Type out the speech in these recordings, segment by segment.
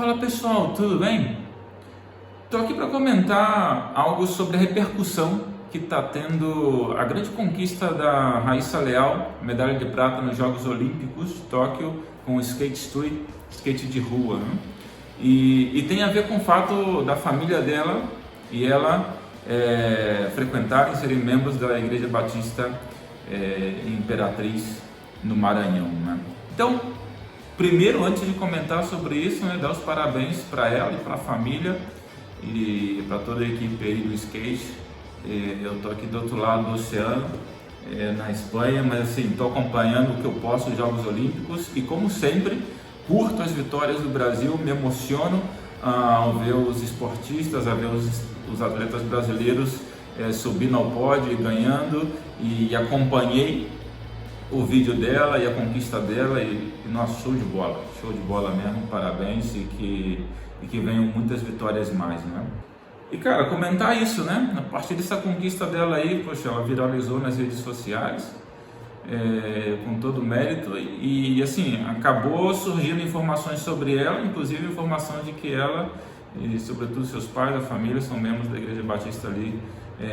Fala pessoal, tudo bem? Estou aqui para comentar algo sobre a repercussão que está tendo a grande conquista da Raíssa Leal, medalha de prata nos Jogos Olímpicos de Tóquio com o skate de rua, né? E tem a ver com o fato da família dela e ela frequentarem, serem membros da Igreja Batista Imperatriz no Maranhão, né? Então, primeiro, antes de comentar sobre isso, dar os parabéns para ela e para a família e para toda a equipe aí do skate. Eu estou aqui do outro lado do oceano, na Espanha, mas assim, estou acompanhando o que eu posso, os Jogos Olímpicos, e como sempre, curto as vitórias do Brasil, me emociono ao ver os esportistas, a ver os atletas brasileiros subindo ao pódio e ganhando, e acompanhei o vídeo dela e a conquista dela e nossa, show de bola mesmo, parabéns e que venham muitas vitórias mais, né? E cara, comentar isso, né? A partir dessa conquista dela aí, poxa, ela viralizou nas redes sociais com todo o mérito e assim, acabou surgindo informações sobre ela, inclusive informação de que ela e sobretudo seus pais, a família, são membros da Igreja Batista ali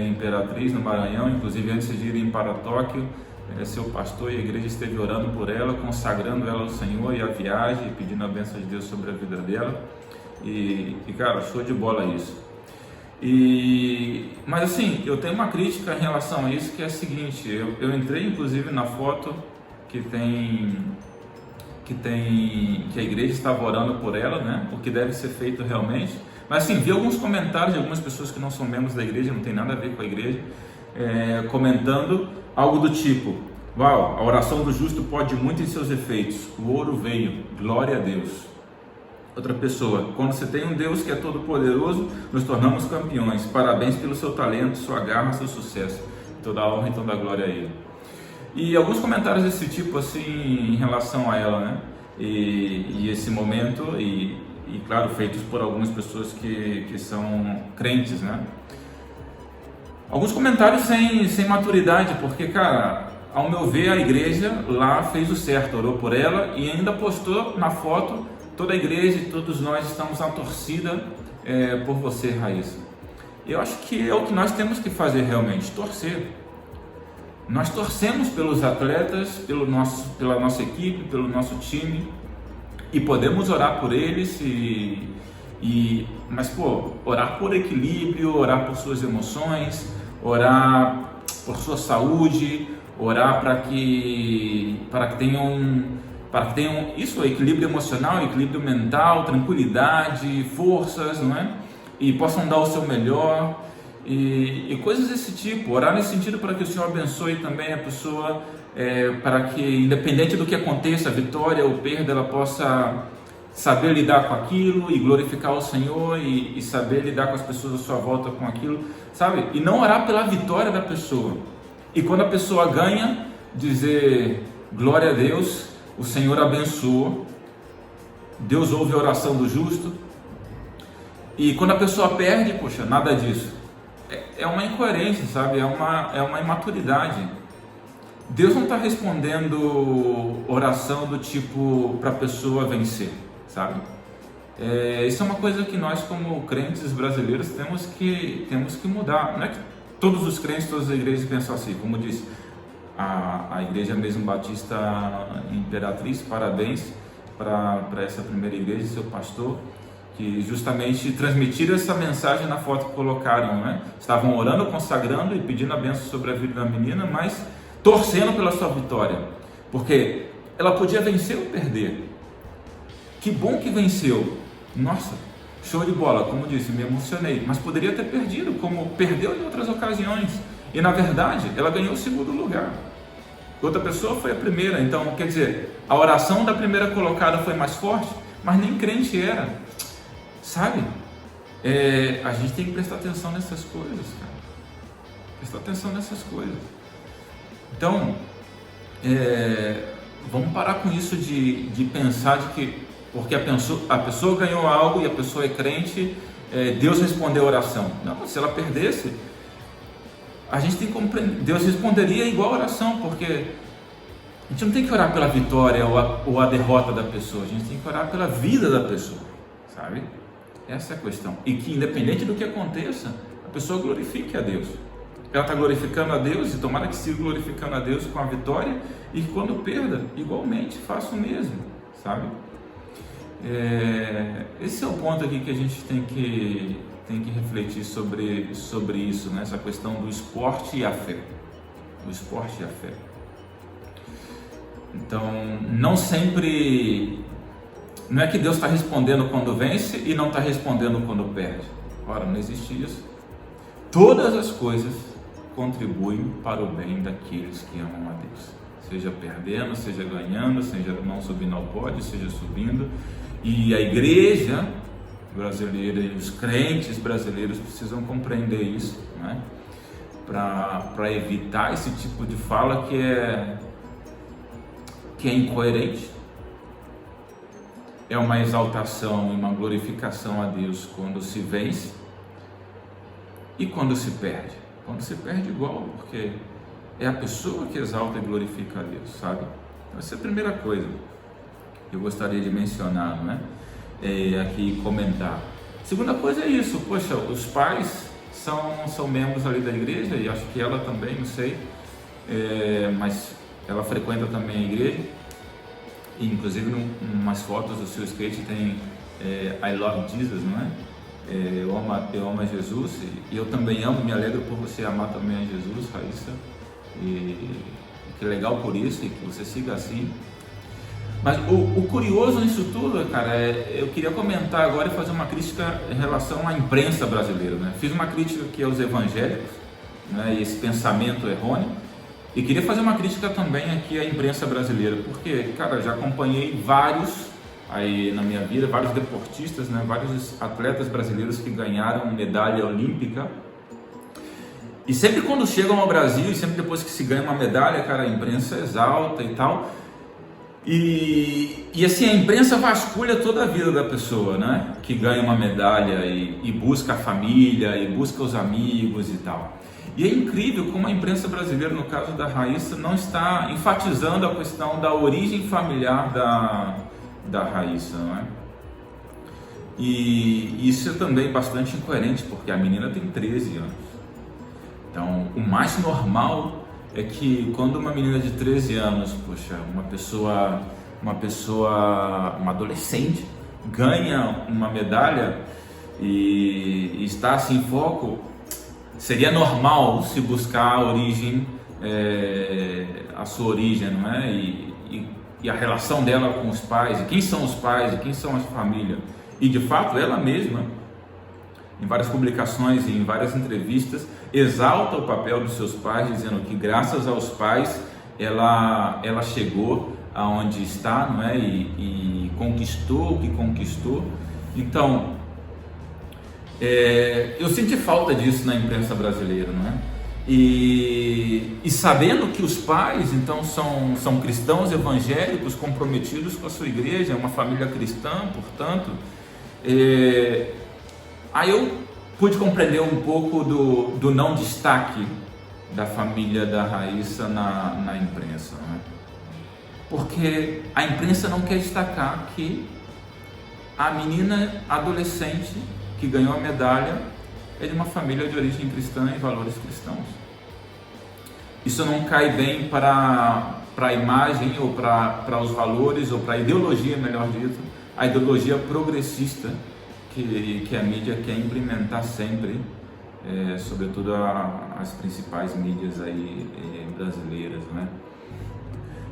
Imperatriz no Maranhão, inclusive antes de irem para Tóquio, seu pastor e a igreja esteve orando por ela, consagrando ela ao Senhor e a viagem, pedindo a bênção de Deus sobre a vida dela. E cara, show de bola isso. Mas assim, eu tenho uma crítica em relação a isso, que é a seguinte: eu entrei inclusive na foto que a igreja estava orando por ela, né? O que deve ser feito realmente. Mas assim, vi alguns comentários de algumas pessoas que não são membros da igreja, não tem nada a ver com a igreja, comentando algo do tipo: uau, a oração do justo pode muito em seus efeitos, o ouro veio, glória a Deus. Outra pessoa: quando você tem um Deus que é todo poderoso, nos tornamos campeões, parabéns pelo seu talento, sua garra, seu sucesso, toda a honra e toda a glória a ele. E alguns comentários desse tipo assim em relação a ela, né? E esse momento, e claro, feitos por algumas pessoas que são crentes, né? Alguns comentários sem maturidade, porque, cara, ao meu ver, a igreja lá fez o certo, orou por ela e ainda postou na foto: toda a igreja e todos nós estamos na torcida por você, Raíssa. Eu acho que é o que nós temos que fazer realmente, torcer. Nós torcemos pelos atletas, pela nossa equipe, pelo nosso time, e podemos orar por eles, mas orar por equilíbrio, orar por suas emoções, orar por sua saúde, orar para que tenham isso, equilíbrio emocional, equilíbrio mental, tranquilidade, forças, não é? E possam dar o seu melhor e coisas desse tipo. Orar nesse sentido para que o Senhor abençoe também a pessoa, para que, independente do que aconteça, a vitória ou perda, ela possa saber lidar com aquilo e glorificar o Senhor e saber lidar com as pessoas à sua volta com aquilo, sabe? E não orar pela vitória da pessoa. E quando a pessoa ganha, dizer: glória a Deus, o Senhor abençoou, Deus ouve a oração do justo. E quando a pessoa perde, poxa, nada disso. É uma incoerência, sabe? É uma imaturidade. Deus não está respondendo oração do tipo para a pessoa vencer, sabe? Isso é uma coisa que nós, como crentes brasileiros, temos que mudar. Não é que todos os crentes, todas as igrejas pensam assim, como disse a igreja mesmo Batista Imperatriz, parabéns para essa primeira igreja e seu pastor, que justamente transmitiram essa mensagem na foto que colocaram, né? Estavam orando, consagrando e pedindo a bênção sobre a vida da menina, mas torcendo pela sua vitória, porque ela podia vencer ou perder. Que bom que venceu, nossa, show de bola, como disse, me emocionei, mas poderia ter perdido, como perdeu em outras ocasiões, e na verdade ela ganhou o segundo lugar. Outra pessoa foi a primeira. Então, quer dizer, a oração da primeira colocada foi mais forte, mas nem crente era, sabe? A gente tem que prestar atenção nessas coisas, cara. Prestar atenção nessas coisas. Então, vamos parar com isso de pensar de que porque a pessoa ganhou algo e a pessoa é crente, Deus respondeu a oração. Não, se ela perdesse, a gente tem que compreender, Deus responderia igual a oração, porque a gente não tem que orar pela vitória ou a derrota da pessoa, a gente tem que orar pela vida da pessoa, sabe? Essa é a questão. E que independente do que aconteça, a pessoa glorifique a Deus. Ela está glorificando a Deus e tomara que siga glorificando a Deus com a vitória, e que quando perda, igualmente faça o mesmo, sabe? Esse é o ponto aqui que a gente tem que refletir sobre isso, né? Essa questão do esporte e a fé. O esporte e a fé. Então, não é que Deus está respondendo quando vence e não está respondendo quando perde. Ora, não existe isso. Todas as coisas contribuem para o bem daqueles que amam a Deus. Seja perdendo, seja ganhando, seja não subindo ao pódio, seja subindo. E a igreja brasileira e os crentes brasileiros precisam compreender isso, né? Para evitar esse tipo de fala que é incoerente. É uma exaltação e uma glorificação a Deus quando se vence e quando se perde. Quando se perde, igual, porque é a pessoa que exalta e glorifica a Deus, sabe? Então, essa é a primeira coisa que eu gostaria de mencionar, não é? Aqui comentar. Segunda coisa é isso, poxa, os pais são membros ali da igreja, e acho que ela também, não sei, mas ela frequenta também a igreja, e inclusive umas fotos do seu skate tem I love Jesus, não é? Eu amo a Jesus, e eu também amo, me alegro por você amar também a Jesus, Raíssa, e que legal por isso, e que você siga assim. Mas o curioso nisso tudo, cara, eu queria comentar agora e fazer uma crítica em relação à imprensa brasileira, né? Fiz uma crítica aqui aos evangélicos, né, e esse pensamento errôneo, e queria fazer uma crítica também aqui à imprensa brasileira, porque, cara, já acompanhei vários aí na minha vida, vários deportistas, né, vários atletas brasileiros que ganharam medalha olímpica, e sempre quando chegam ao Brasil, e sempre depois que se ganha uma medalha, cara, a imprensa exalta e tal. E assim, a imprensa vasculha toda a vida da pessoa, né? Que ganha uma medalha e busca a família, e busca os amigos e tal. E é incrível como a imprensa brasileira, no caso da Raíssa, não está enfatizando a questão da origem familiar da Raíssa, não é? E isso é também bastante incoerente, porque a menina tem 13 anos. Então, o mais normal é que quando uma menina de 13 anos, poxa, uma adolescente ganha uma medalha e está assim em foco, seria normal se buscar a origem, a sua origem, não é? E a relação dela com os pais, e quem são os pais, e quem são a família. E de fato ela mesma, em várias publicações e em várias entrevistas, exalta o papel dos seus pais, dizendo que graças aos pais ela chegou aonde está, não é? E conquistou o que conquistou. Então, eu senti falta disso na imprensa brasileira, não é? E sabendo que os pais, então, são cristãos evangélicos comprometidos com a sua igreja, uma família cristã, portanto, aí eu pude compreender um pouco do não destaque da família da Raíssa na imprensa, não é? Porque a imprensa não quer destacar que a menina adolescente que ganhou a medalha é de uma família de origem cristã e valores cristãos. Isso não cai bem para a imagem, ou para os valores, ou para a ideologia, melhor dito, a ideologia progressista que a mídia quer implementar sempre, sobretudo as principais mídias aí, brasileiras, né?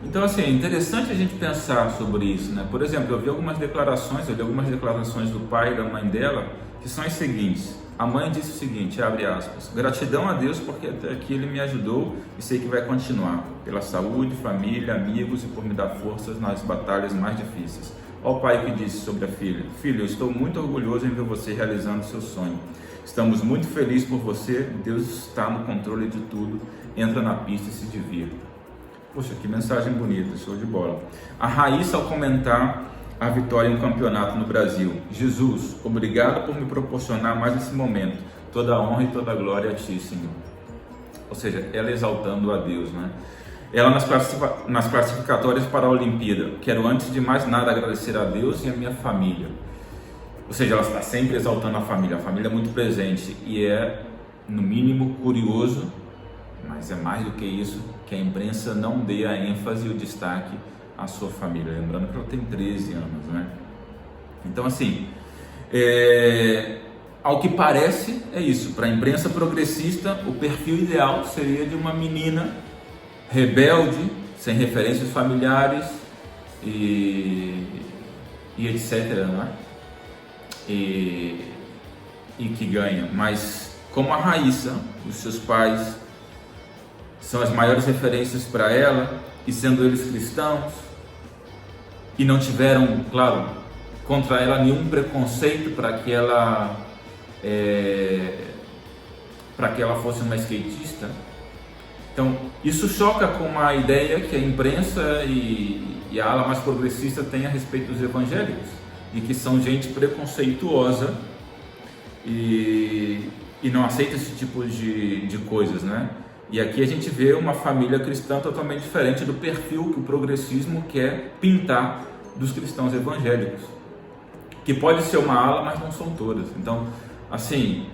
Então, assim, é interessante a gente pensar sobre isso, né? Por exemplo, eu li algumas declarações do pai e da mãe dela, que são as seguintes. A mãe disse o seguinte, abre aspas: gratidão a Deus porque até aqui Ele me ajudou e sei que vai continuar, pela saúde, família, amigos e por me dar forças nas batalhas mais difíceis. Ó pai que disse sobre a filha: filho, eu estou muito orgulhoso em ver você realizando seu sonho. Estamos muito felizes por você, Deus está no controle de tudo, entra na pista e se divirta. Poxa, que mensagem bonita, show de bola. A Raíssa, ao comentar a vitória em um campeonato no Brasil: Jesus, obrigado por me proporcionar mais esse momento, toda a honra e toda a glória a Ti, Senhor. Ou seja, ela exaltando a Deus, né? Ela nas classificatórias para a Olimpíada: quero antes de mais nada agradecer a Deus e a minha família. ou seja, ela está sempre exaltando a família é muito presente e é, no mínimo, curioso, mas é mais do que isso, que a imprensa não dê a ênfase e o destaque à sua família, lembrando que ela tem 13 anos, né? Então, assim, ao que parece é isso, para a imprensa progressista, o perfil ideal seria de uma menina rebelde, sem referências familiares e etc, não é? E que ganha, mas como a Raíssa, os seus pais são as maiores referências para ela, e sendo eles cristãos, e não tiveram, claro, contra ela nenhum preconceito para que ela fosse uma skatista. Então, isso choca com a ideia que a imprensa e a ala mais progressista têm a respeito dos evangélicos, e que são gente preconceituosa e não aceita esse tipo de coisas, né? E aqui a gente vê uma família cristã totalmente diferente do perfil que o progressismo quer pintar dos cristãos evangélicos, que pode ser uma ala, mas não são todas. Então, assim,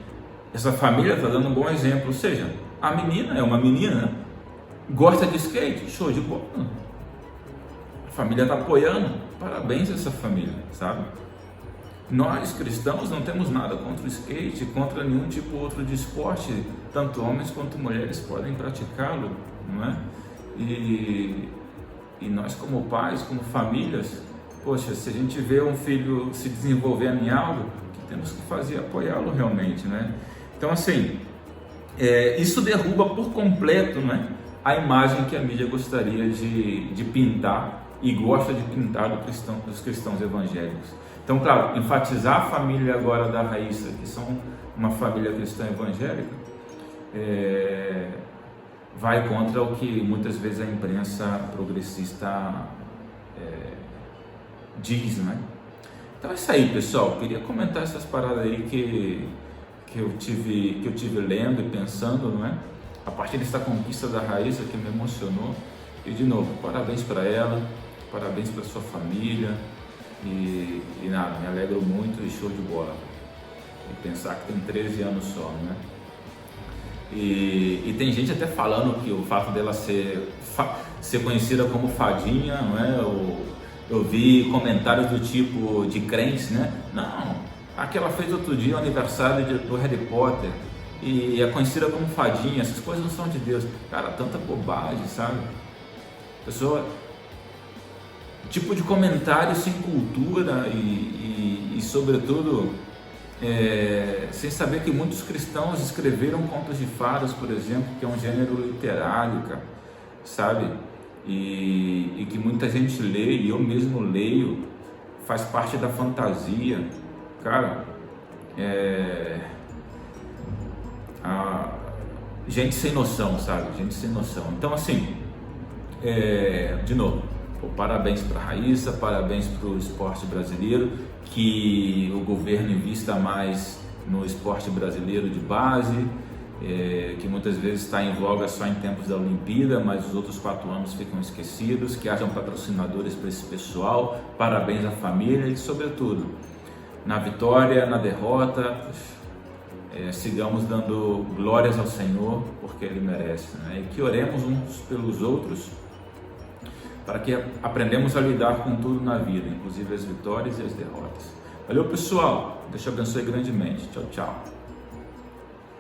essa família está dando um bom exemplo, ou seja, a menina é uma menina, gosta de skate, show de bola, a família está apoiando, parabéns a essa família, sabe? Nós cristãos não temos nada contra o skate, contra nenhum tipo outro de esporte, tanto homens quanto mulheres podem praticá-lo, não é? E nós como pais, como famílias, poxa, se a gente vê um filho se desenvolvendo em algo, o que temos que fazer é apoiá-lo realmente, né? Então, assim, isso derruba por completo, né, a imagem que a mídia gostaria de pintar e gosta de pintar dos cristãos evangélicos. Então, claro, enfatizar a família agora da Raíssa, que são uma família cristã evangélica, vai contra o que muitas vezes a imprensa progressista diz, né? Então é isso aí, pessoal. Queria comentar essas paradas aí que eu tive lendo e pensando, não é? A partir dessa conquista da Raíssa que me emocionou. E de novo, parabéns para ela, parabéns para sua família. E nada, me alegro muito e show de bola. E pensar que tem 13 anos só, né? E tem gente até falando que o fato dela ser conhecida como fadinha, não é? Eu vi comentários do tipo de crentes, né? Não, aquela fez outro dia o aniversário do Harry Potter e é conhecida como fadinha, essas coisas não são de Deus. Cara, tanta bobagem, sabe? Pessoa, tipo de comentário sem cultura e sobretudo, sem saber que muitos cristãos escreveram contos de fadas, por exemplo, que é um gênero literário, cara, sabe? E que muita gente lê, e eu mesmo leio, faz parte da fantasia, cara. Gente sem noção, sabe? Gente sem noção. Então, assim, de novo, parabéns para a Raíssa, parabéns para o esporte brasileiro, que o governo invista mais no esporte brasileiro de base, que muitas vezes está em voga só em tempos da Olimpíada, mas os outros 4 anos ficam esquecidos, que hajam patrocinadores para esse pessoal, parabéns à família e, sobretudo, na vitória, na derrota, sigamos dando glórias ao Senhor, porque Ele merece, né? E que oremos uns pelos outros, para que aprendamos a lidar com tudo na vida, inclusive as vitórias e as derrotas. Valeu, pessoal, Deus te abençoe grandemente. Tchau, tchau.